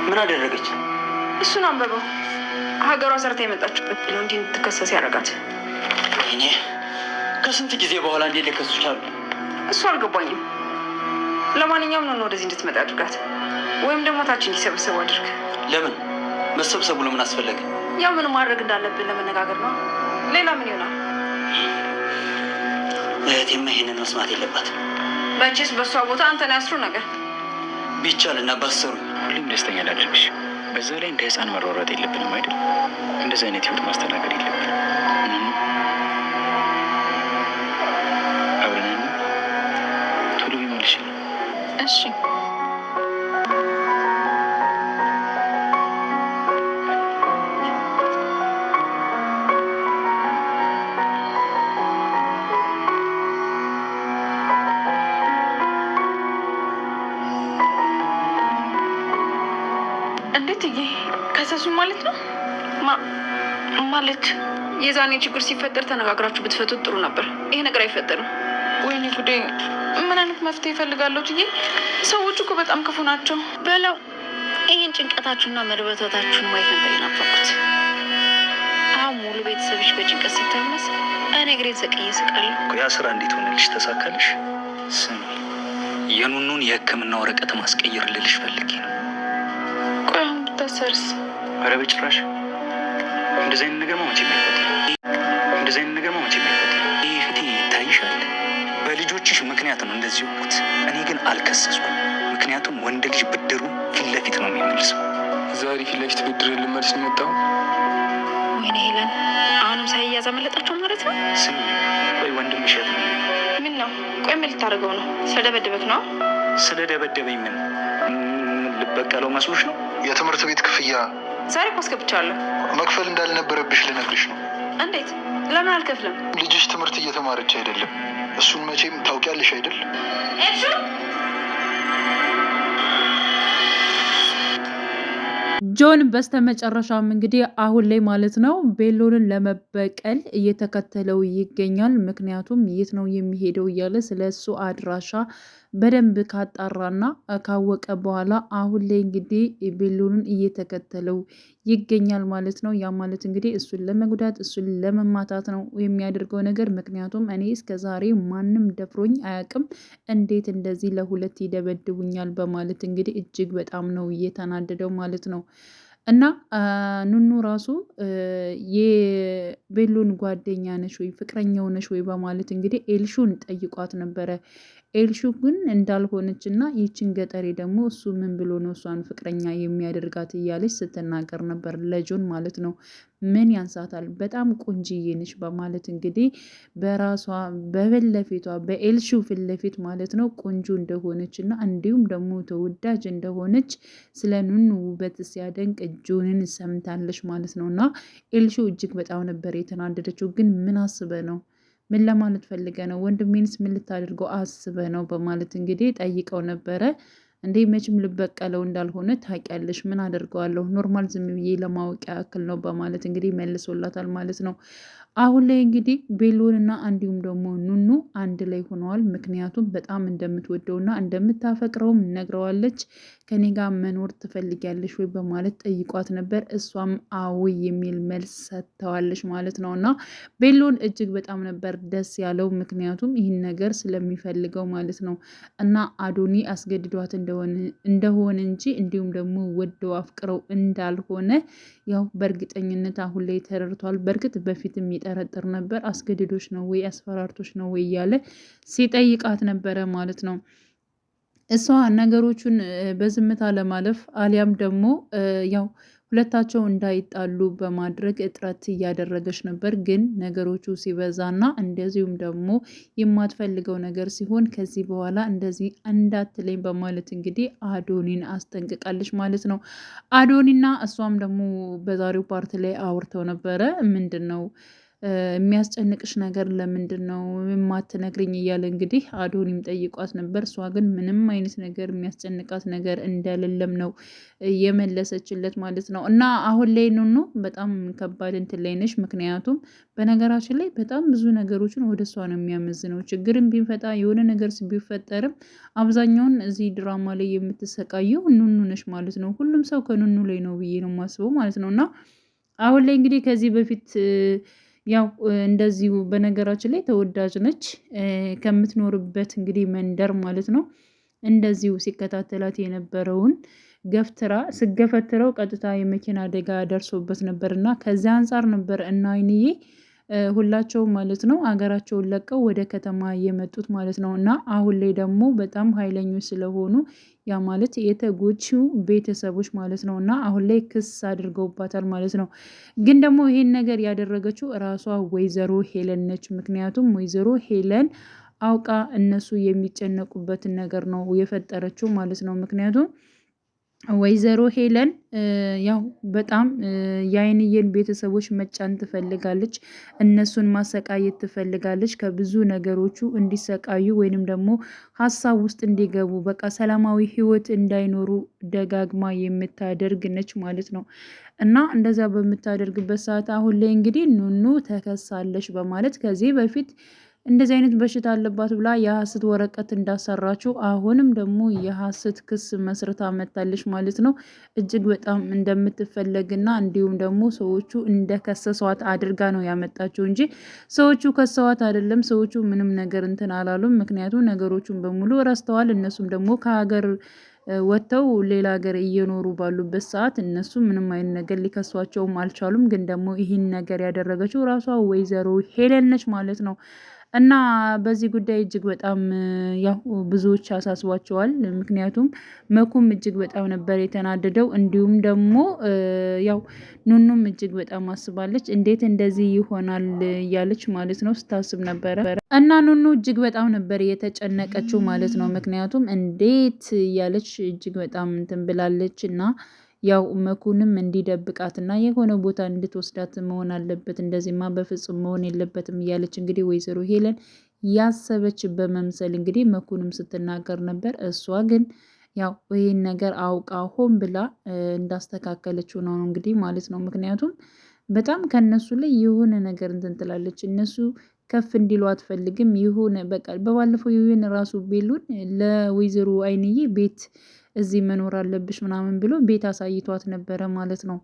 ምን አደረገች? እሱን አንበበው። ሀገሯ ሰርታ የመጣችበት ነው እንዲህ እንድትከሰስ ያደረጋት። እኔ ከስንት ጊዜ በኋላ እንዴት ሊከሱ ቻሉ? እሱ አልገባኝም። ለማንኛውም ነው ወደዚህ እንድትመጣ አድርጋት፣ ወይም ደግሞ ታች እንዲሰበሰቡ አድርግ። ለምን መሰብሰቡ ለምን አስፈለገ? ያው ምን ማድረግ እንዳለብን ለመነጋገር ነው። ሌላ ምን ይሆናል? እህቴማ ይሄንን መስማት የለባትም። መቼስ በእሷ ቦታ አንተን ያስሩ ነገር ቢቻልና ባሰሩ ሁሌም ደስተኛ ላድርግሽ። በዛ ላይ እንደ ህፃን መሯሯጥ የለብንም አይደል? እንደዚህ አይነት ህይወት ማስተናገድ የለብንም። አብረን ቶሎ ይመልሽልኝ። እሺ እንዴት ከሰሱ ማለት ነው? ማለት የዛኔ ችግር ሲፈጠር ተነጋግራችሁ ብትፈቱት ጥሩ ነበር። ይሄ ነገር አይፈጠርም። ወይኔ ጉዴ! ምን አይነት መፍትሄ ይፈልጋለሁ ትዬ? ሰዎቹ እኮ በጣም ክፉ ናቸው በለው። ይህን ጭንቀታችሁና መርበታታችሁን ማየት ነበር የናፈኩት። አሁን ሙሉ ቤተሰብሽ በጭንቀት ሲታመስ እኔ እግሬን ሰቅዬ ስቃለሁ። ያ ስራ እንዴት ሆነልሽ? ተሳካልሽ? ስሚ፣ የኑኑን የህክምና ወረቀት ማስቀየር ልልሽ ፈልጌ ነው። ቆይ አሁን ብታሰርስ? ኧረ በጭራሽ። እንደዚህ አይነት ነገር መቼ የማይፈጠር እንደዚህ አይነት ነገር መቼ የማይፈጠር። ይህ ፊቴ ይታይሻል። በልጆችሽ ምክንያት ነው እንደዚህ ሆንኩት። እኔ ግን አልከሰስኩም። ምክንያቱም ወንድ ልጅ ብድሩን ፊት ለፊት ነው የሚመልሰው። ዛሬ ፊት ለፊት ብድር ልመልስ ነው የመጣው። ወይኔ ሄለን፣ አሁንም ሳይያዝ አመለጣቸው ማለት ነው። ስሚ፣ ቆይ ወንድምሽ የት ነው? ምን ነው? ቆይ ምን ልታደርገው ነው? ስለደበደበክ ነው? ስለደበደበኝ ምን ልበቀለው መስሎሽ ነው? የትምህርት ቤት ክፍያ ዛሬ እኮ አስገብቻለሁ። መክፈል እንዳልነበረብሽ ልነግርሽ ነው። እንዴት? ለምን አልከፍልም? ልጅሽ ትምህርት እየተማረች አይደለም። እሱን መቼም ታውቂያለሽ አይደል? ጆን በስተመጨረሻም እንግዲህ አሁን ላይ ማለት ነው ቤሎንን ለመበቀል እየተከተለው ይገኛል። ምክንያቱም የት ነው የሚሄደው እያለ ስለ እሱ አድራሻ በደንብ ካጣራና ካወቀ በኋላ አሁን ላይ እንግዲህ ቤሎንን እየተከተለው ይገኛል ማለት ነው። ያ ማለት እንግዲህ እሱን ለመጉዳት እሱን ለመማታት ነው የሚያደርገው ነገር። ምክንያቱም እኔ እስከ ዛሬ ማንም ደፍሮኝ አያውቅም፣ እንዴት እንደዚህ ለሁለት ይደበድቡኛል በማለት እንግዲህ እጅግ በጣም ነው እየተናደደው ማለት ነው። እና ኑኑ ራሱ የቤሎን ጓደኛ ነሽ ወይ ፍቅረኛው ነሽ ወይ በማለት እንግዲህ ኤልሹን ጠይቋት ነበረ። ኤልሹ ግን እንዳልሆነች እና ይችን ገጠሬ ደግሞ እሱ ምን ብሎ ነው እሷን ፍቅረኛ የሚያደርጋት እያለች ስትናገር ነበር ለጆን ማለት ነው። ምን ያንሳታል በጣም ቆንጅዬ ነች በማለት እንግዲህ በራሷ በፊቷ በኤልሹ ፊት ለፊት ማለት ነው ቆንጆ እንደሆነች እና እንዲሁም ደግሞ ተወዳጅ እንደሆነች ስለ ኑኑ ውበት ሲያደንቅ ጆንን ሰምታለች ማለት ነው። እና ኤልሹ እጅግ በጣም ነበር የተናደደችው። ግን ምን አስበ ነው ምን ለማለት ፈልገ ነው ወንድሜንስ ምን ልታደርገው አስበ ነው በማለት እንግዲህ ጠይቀው ነበረ። እንዴ መቼም ልበቀለው እንዳልሆነ ታውቂያለሽ፣ ምን አደርገዋለሁ ኖርማል ዝም ብዬ ለማወቂያ ያክል ነው በማለት እንግዲህ መልሶላታል ማለት ነው። አሁን ላይ እንግዲህ ቤሎንና እንዲሁም ደግሞ ኑኑ አንድ ላይ ሆነዋል። ምክንያቱም በጣም እንደምትወደውና እንደምታፈቅረውም ነግረዋለች። ከኔ ጋር መኖር ትፈልጊያለሽ ወይ በማለት ጠይቋት ነበር። እሷም አዎ የሚል መልስ ሰጥተዋለች ማለት ነው። እና ቤሎን እጅግ በጣም ነበር ደስ ያለው፣ ምክንያቱም ይህን ነገር ስለሚፈልገው ማለት ነው። እና አዶኒ አስገድዷት እንደሆነ እንጂ እንዲሁም ደግሞ ወደው አፍቅረው እንዳልሆነ ያው በእርግጠኝነት አሁን ላይ ተረድቷል። በእርግጥ በፊትም ይጠረጥር ነበር። አስገድዶች ነው ወይ አስፈራርቶች ነው ወይ እያለ ሲጠይቃት ነበረ ማለት ነው። እሷ ነገሮቹን በዝምታ ለማለፍ አሊያም ደግሞ ያው ሁለታቸው እንዳይጣሉ በማድረግ እጥረት እያደረገች ነበር። ግን ነገሮቹ ሲበዛና እንደዚሁም ደግሞ የማትፈልገው ነገር ሲሆን ከዚህ በኋላ እንደዚህ እንዳትለኝ በማለት እንግዲህ አዶኒን አስጠንቅቃለች ማለት ነው። አዶኒና እሷም ደግሞ በዛሬው ፓርት ላይ አውርተው ነበረ። ምንድን ነው የሚያስጨንቅሽ ነገር ለምንድን ነው የማትነግሪኝ? እያለ እንግዲህ አዶኒም ጠይቋት ነበር። እሷ ግን ምንም አይነት ነገር የሚያስጨንቃት ነገር እንደሌለም ነው የመለሰችለት ማለት ነው። እና አሁን ላይ ኑኑ በጣም ከባድ እንትን ላይ ነች። ምክንያቱም በነገራችን ላይ በጣም ብዙ ነገሮችን ወደ እሷ ነው የሚያመዝነው። ችግርም ቢፈጣ የሆነ ነገር ቢፈጠርም አብዛኛውን እዚህ ድራማ ላይ የምትሰቃየው ኑኑ ነች ማለት ነው። ሁሉም ሰው ከኑኑ ላይ ነው ብዬ ነው የማስበው ማለት ነው። እና አሁን ላይ እንግዲህ ከዚህ በፊት ያው እንደዚሁ በነገራችን ላይ ተወዳጅ ነች ከምትኖርበት እንግዲህ መንደር ማለት ነው። እንደዚሁ ሲከታተላት የነበረውን ገፍትራ ስገፈትረው ቀጥታ የመኪና አደጋ ደርሶበት ነበር እና ከዚያ አንጻር ነበር እና አይንዬ ሁላቸውም ማለት ነው አገራቸውን ለቀው ወደ ከተማ የመጡት ማለት ነው። እና አሁን ላይ ደግሞ በጣም ኃይለኞች ስለሆኑ ያ ማለት የተጎጂው ቤተሰቦች ማለት ነው እና አሁን ላይ ክስ አድርገውባታል ማለት ነው። ግን ደግሞ ይሄን ነገር ያደረገችው ራሷ ወይዘሮ ሄለን ነች። ምክንያቱም ወይዘሮ ሄለን አውቃ እነሱ የሚጨነቁበትን ነገር ነው የፈጠረችው ማለት ነው። ምክንያቱም ወይዘሮ ሄለን ያው በጣም የአይንዬን ቤተሰቦች መጫን ትፈልጋለች፣ እነሱን ማሰቃየት ትፈልጋለች፣ ከብዙ ነገሮቹ እንዲሰቃዩ ወይንም ደግሞ ሀሳብ ውስጥ እንዲገቡ በቃ ሰላማዊ ህይወት እንዳይኖሩ ደጋግማ የምታደርግ ነች ማለት ነው። እና እንደዛ በምታደርግበት ሰዓት አሁን ላይ እንግዲህ ኑኑ ተከሳለች በማለት ከዚህ በፊት እንደዚህ አይነት በሽታ አለባት ብላ የሀሰት ወረቀት እንዳሰራችው አሁንም ደግሞ የሀሰት ክስ መስርታ መታለች ማለት ነው። እጅግ በጣም እንደምትፈለግና እንዲሁም ደግሞ ሰዎቹ እንደከሰሷት አድርጋ ነው ያመጣችው እንጂ ሰዎቹ ከሰዋት አይደለም። ሰዎቹ ምንም ነገር እንትን አላሉም። ምክንያቱም ነገሮቹን በሙሉ ረስተዋል። እነሱም ደግሞ ከሀገር ወጥተው ሌላ ሀገር እየኖሩ ባሉበት ሰዓት እነሱ ምንም አይነት ነገር ሊከሷቸውም አልቻሉም። ግን ደግሞ ይህን ነገር ያደረገችው ራሷ ወይዘሮ ሄለን ነች ማለት ነው። እና በዚህ ጉዳይ እጅግ በጣም ያው ብዙዎች አሳስቧቸዋል። ምክንያቱም መኩም እጅግ በጣም ነበር የተናደደው። እንዲሁም ደግሞ ያው ኑኑም እጅግ በጣም አስባለች። እንዴት እንደዚህ ይሆናል እያለች ማለት ነው ስታስብ ነበረ። እና ኑኑ እጅግ በጣም ነበር የተጨነቀችው ማለት ነው። ምክንያቱም እንዴት እያለች እጅግ በጣም እንትን ብላለች እና ያው መኩንም እንዲደብቃትና የሆነ ቦታ እንድትወስዳት መሆን አለበት፣ እንደዚህማ በፍጹም መሆን የለበትም እያለች እንግዲህ ወይዘሮ ሄለን ያሰበች በመምሰል እንግዲህ መኩንም ስትናገር ነበር። እሷ ግን ያው ይህን ነገር አውቃ ሆን ብላ እንዳስተካከለችው ነው እንግዲህ ማለት ነው። ምክንያቱም በጣም ከነሱ ላይ የሆነ ነገር እንትን ትላለች። እነሱ ከፍ እንዲሉ አትፈልግም። የሆነ በቃ በባለፈው የሆነ ራሱ ቤሉን ለወይዘሮ አይንዬ ቤት እዚህ መኖር አለብሽ ምናምን ብሎ ቤት አሳይቷት ነበረ ማለት ነው።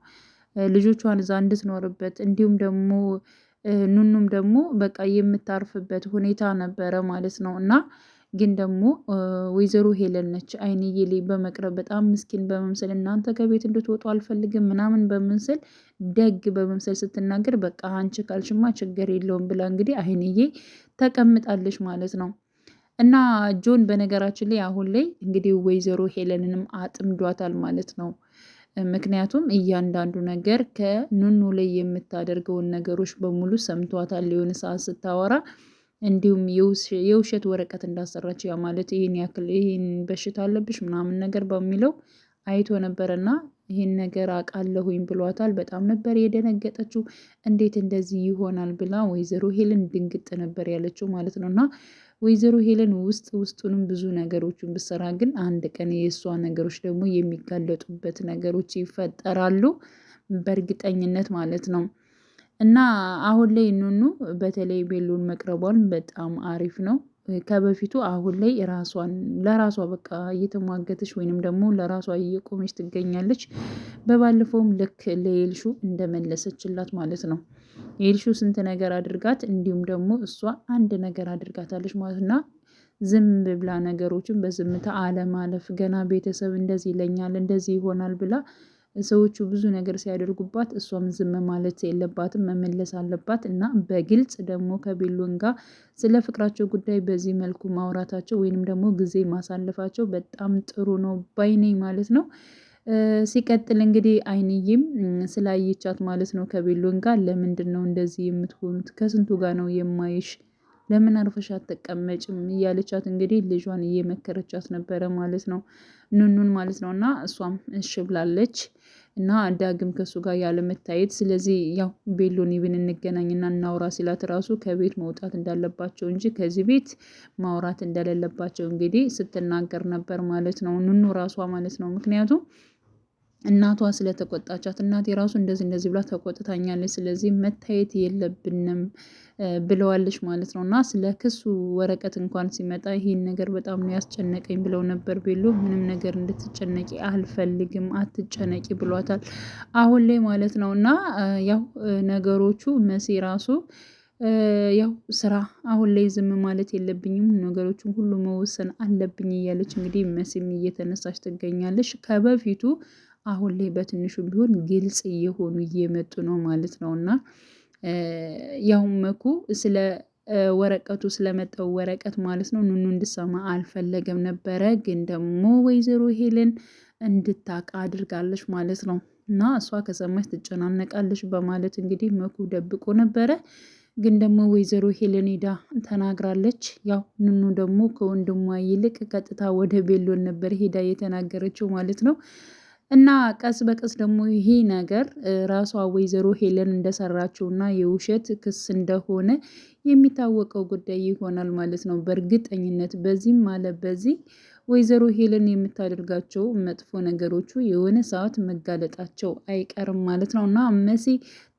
ልጆቿን እዛ እንድትኖርበት እንዲሁም ደግሞ ኑኑም ደግሞ በቃ የምታርፍበት ሁኔታ ነበረ ማለት ነው። እና ግን ደግሞ ወይዘሮ ሄለን ነች አይንዬ ላይ በመቅረብ በጣም ምስኪን በመምሰል እናንተ ከቤት እንድትወጡ አልፈልግም ምናምን በመምሰል ደግ በመምሰል ስትናገር በቃ አንቺ ካልሽማ ችግር የለውም ብላ እንግዲህ አይንዬ ተቀምጣለች ማለት ነው። እና ጆን በነገራችን ላይ አሁን ላይ እንግዲህ ወይዘሮ ሄለንንም አጥምዷታል ማለት ነው። ምክንያቱም እያንዳንዱ ነገር ከኑኑ ላይ የምታደርገውን ነገሮች በሙሉ ሰምቷታል የሆነ ሰዓት ስታወራ፣ እንዲሁም የውሸት ወረቀት እንዳሰራች ያ ማለት ይህን ያክል ይህን በሽታ አለብሽ ምናምን ነገር በሚለው አይቶ ነበረና ይህን ነገር አውቃለሁኝ ብሏታል። በጣም ነበር የደነገጠችው። እንዴት እንደዚህ ይሆናል ብላ ወይዘሮ ሄለን ድንግጥ ነበር ያለችው ማለት ነው። እና ወይዘሮ ሄለን ውስጡንም ብዙ ነገሮችን ብሰራ ግን አንድ ቀን የእሷ ነገሮች ደግሞ የሚጋለጡበት ነገሮች ይፈጠራሉ በእርግጠኝነት ማለት ነው። እና አሁን ላይ ኑኑ በተለይ ቤሎን መቅረቧን በጣም አሪፍ ነው። ከበፊቱ አሁን ላይ ለራሷ በቃ እየተሟገተች ወይንም ደግሞ ለራሷ እየቆመች ትገኛለች። በባለፈውም ልክ ለኤልሹ እንደመለሰችላት ማለት ነው። ኤልሹ ስንት ነገር አድርጋት እንዲሁም ደግሞ እሷ አንድ ነገር አድርጋታለች ማለት ነው። ዝም ብላ ነገሮችን በዝምታ አለማለፍ፣ ገና ቤተሰብ እንደዚህ ይለኛል እንደዚህ ይሆናል ብላ ሰዎቹ ብዙ ነገር ሲያደርጉባት እሷም ዝም ማለት የለባትም መመለስ አለባት። እና በግልጽ ደግሞ ከቤሎን ጋር ስለ ፍቅራቸው ጉዳይ በዚህ መልኩ ማውራታቸው ወይንም ደግሞ ጊዜ ማሳለፋቸው በጣም ጥሩ ነው ባይነኝ ማለት ነው። ሲቀጥል እንግዲህ አይንዬም ስላየቻት ማለት ነው ከቤሎን ጋር ለምንድን ነው እንደዚህ የምትሆኑት? ከስንቱ ጋር ነው የማይሽ ለምን አርፈሽ አትቀመጭም እያለቻት እንግዲህ ልጇን እየመከረቻት ነበረ ማለት ነው፣ ኑኑን ማለት ነው። እና እሷም እሺ ብላለች እና ዳግም ከሱ ጋር ያለመታየት፣ ስለዚህ ያው ቤሎን ይብን እንገናኝና እናውራ ሲላት ራሱ ከቤት መውጣት እንዳለባቸው እንጂ ከዚህ ቤት ማውራት እንደሌለባቸው እንግዲህ ስትናገር ነበር ማለት ነው፣ ኑኑ ራሷ ማለት ነው። ምክንያቱም እናቷ ስለተቆጣቻት እናቴ ራሱ እንደዚህ ብላ ተቆጥታኛለች፣ ስለዚህ መታየት የለብንም ብለዋለች ማለት ነው። እና ስለ ክሱ ወረቀት እንኳን ሲመጣ ይህን ነገር በጣም ነው ያስጨነቀኝ ብለው ነበር። ቤሎ ምንም ነገር እንድትጨነቂ አልፈልግም፣ አትጨነቂ ብሏታል አሁን ላይ ማለት ነው። እና ያው ነገሮቹ መሲ ራሱ ያው ስራ አሁን ላይ ዝም ማለት የለብኝም፣ ነገሮችን ሁሉ መወሰን አለብኝ እያለች እንግዲህ መሲም እየተነሳች ትገኛለች ከበፊቱ አሁን ላይ በትንሹ ቢሆን ግልጽ እየሆኑ እየመጡ ነው ማለት ነው። እና ያው መኩ ስለ ወረቀቱ ስለመጣው ወረቀት ማለት ነው ኑኑ እንድሰማ አልፈለገም ነበረ፣ ግን ደግሞ ወይዘሮ ሄለን እንድታቃ አድርጋለች ማለት ነው። እና እሷ ከሰማች ትጨናነቃለች በማለት እንግዲህ መኩ ደብቆ ነበረ፣ ግን ደግሞ ወይዘሮ ሄለን ሄዳ ተናግራለች። ያው ኑኑ ደግሞ ከወንድሟ ይልቅ ቀጥታ ወደ ቤሎን ነበር ሄዳ የተናገረችው ማለት ነው። እና ቀስ በቀስ ደግሞ ይሄ ነገር ራሷ ወይዘሮ ሄለን እንደሰራችው እና የውሸት ክስ እንደሆነ የሚታወቀው ጉዳይ ይሆናል ማለት ነው በእርግጠኝነት። በዚህም አለ በዚህ ወይዘሮ ሄለን የምታደርጋቸው መጥፎ ነገሮቹ የሆነ ሰዓት መጋለጣቸው አይቀርም ማለት ነው። እና መሲ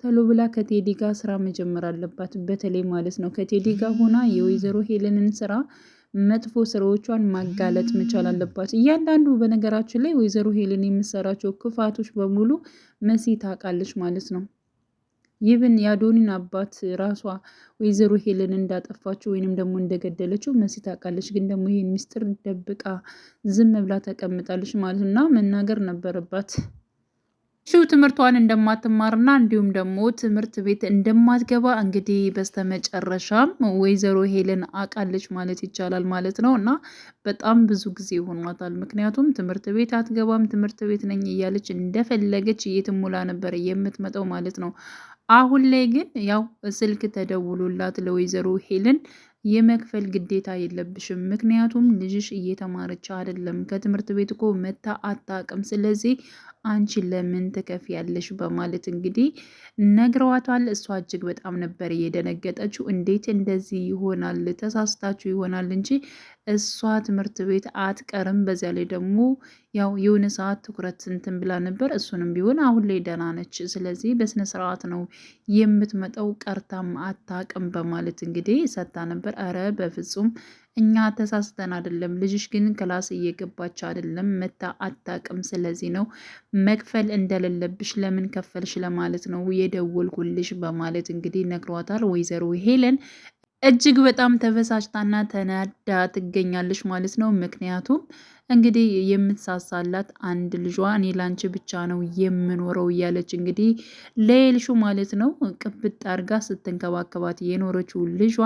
ተሎ ብላ ከቴዲ ጋር ስራ መጀመር አለባት፣ በተለይ ማለት ነው ከቴዲ ጋር ሆና የወይዘሮ ሄለንን ስራ መጥፎ ስራዎቿን ማጋለጥ መቻል አለባት። እያንዳንዱ በነገራችን ላይ ወይዘሮ ሄለን የምሰራቸው ክፋቶች በሙሉ መሲ ታውቃለች ማለት ነው። ይብን የአዶኒን አባት ራሷ ወይዘሮ ሄለን እንዳጠፋችው ወይንም ደግሞ እንደገደለችው መሲ ታውቃለች። ግን ደግሞ ይህን ሚስጥር ደብቃ ዝም ብላ ተቀምጣለች ማለት እና መናገር ነበረባት። ትምህርቷን እንደማትማርና እንዲሁም ደግሞ ትምህርት ቤት እንደማትገባ እንግዲህ በስተመጨረሻም ወይዘሮ ሄለን አውቃለች ማለት ይቻላል ማለት ነው። እና በጣም ብዙ ጊዜ ሆኗታል። ምክንያቱም ትምህርት ቤት አትገባም፣ ትምህርት ቤት ነኝ እያለች እንደፈለገች እየትሙላ ነበር የምትመጣው ማለት ነው። አሁን ላይ ግን ያው ስልክ ተደውሎላት ለወይዘሮ ሄለን የመክፈል ግዴታ የለብሽም፣ ምክንያቱም ልጅሽ እየተማረች አይደለም፣ ከትምህርት ቤት እኮ መታ አታውቅም፣ ስለዚህ አንቺ ለምን ትከፍያለሽ በማለት እንግዲህ ነግረዋታል። እሷ እጅግ በጣም ነበር እየደነገጠችው። እንዴት እንደዚህ ይሆናል? ተሳስታችሁ ይሆናል እንጂ እሷ ትምህርት ቤት አትቀርም። በዚያ ላይ ደግሞ ያው የሆነ ሰዓት ትኩረት እንትን ብላ ነበር። እሱንም ቢሆን አሁን ላይ ደህና ነች። ስለዚህ በስነ ስርዓት ነው የምትመጣው፣ ቀርታም አታውቅም በማለት እንግዲህ ሰታ ነበር። አረ በፍጹም እኛ ተሳስተን አይደለም፣ ልጅሽ ግን ክላስ እየገባች አይደለም፣ መታ አታውቅም። ስለዚህ ነው መክፈል እንደሌለብሽ ለምን ከፈልሽ ለማለት ነው የደወልኩልሽ በማለት እንግዲህ ነግሯታል። ወይዘሮ ሄለን እጅግ በጣም ተበሳጭታና ተናዳ ትገኛለች ማለት ነው። ምክንያቱም እንግዲህ የምትሳሳላት አንድ ልጇ እኔ ላንቺ ብቻ ነው የምኖረው እያለች እንግዲህ ለኤልሹ ማለት ነው ቅብጥ አርጋ ስትንከባከባት የኖረችው ልጇ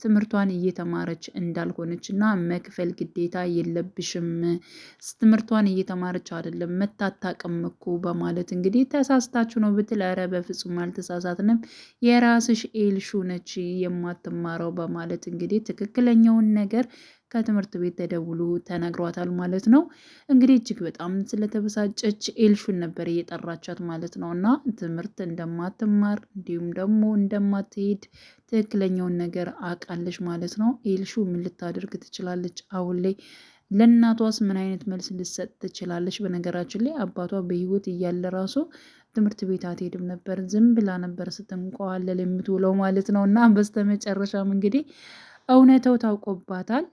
ትምህርቷን እየተማረች እንዳልሆነች እና መክፈል ግዴታ የለብሽም፣ ትምህርቷን እየተማረች አይደለም መታታቅም እኮ በማለት እንግዲህ ተሳስታችሁ ነው ብትል፣ ኧረ በፍጹም አልተሳሳትንም የራስሽ ኤልሹ ነች የማትማረው በማለት እንግዲህ ትክክለኛውን ነገር ከትምህርት ቤት ተደውሎ ተነግሯታል ማለት ነው። እንግዲህ እጅግ በጣም ስለተበሳጨች ኤልሹን ነበር እየጠራቻት ማለት ነው። እና ትምህርት እንደማትማር እንዲሁም ደግሞ እንደማትሄድ ትክክለኛውን ነገር አውቃለች ማለት ነው። ኤልሹ ምን ልታደርግ ትችላለች? አሁን ላይ ለእናቷስ ምን አይነት መልስ ልትሰጥ ትችላለች? በነገራችን ላይ አባቷ በህይወት እያለ ራሱ ትምህርት ቤት አትሄድም ነበር፣ ዝም ብላ ነበር ስትንቀዋለል የምትውለው ማለት ነው። እና በስተመጨረሻም እንግዲህ እውነታው ታውቆባታል።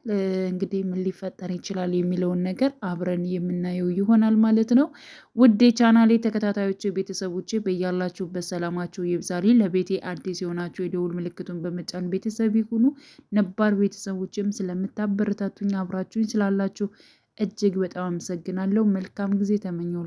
እንግዲህ ምን ሊፈጠር ይችላል የሚለውን ነገር አብረን የምናየው ይሆናል ማለት ነው። ውድ የቻናሌ ተከታታዮች ቤተሰቦች በያላችሁበት ሰላማችሁ ይብዛል። ለቤቴ አዲስ የሆናችሁ የደውል ምልክቱን በመጫን ቤተሰብ ይሁኑ። ነባር ቤተሰቦችም ስለምታበረታቱኝ አብራችሁኝ ስላላችሁ እጅግ በጣም አመሰግናለሁ። መልካም ጊዜ ተመኘው።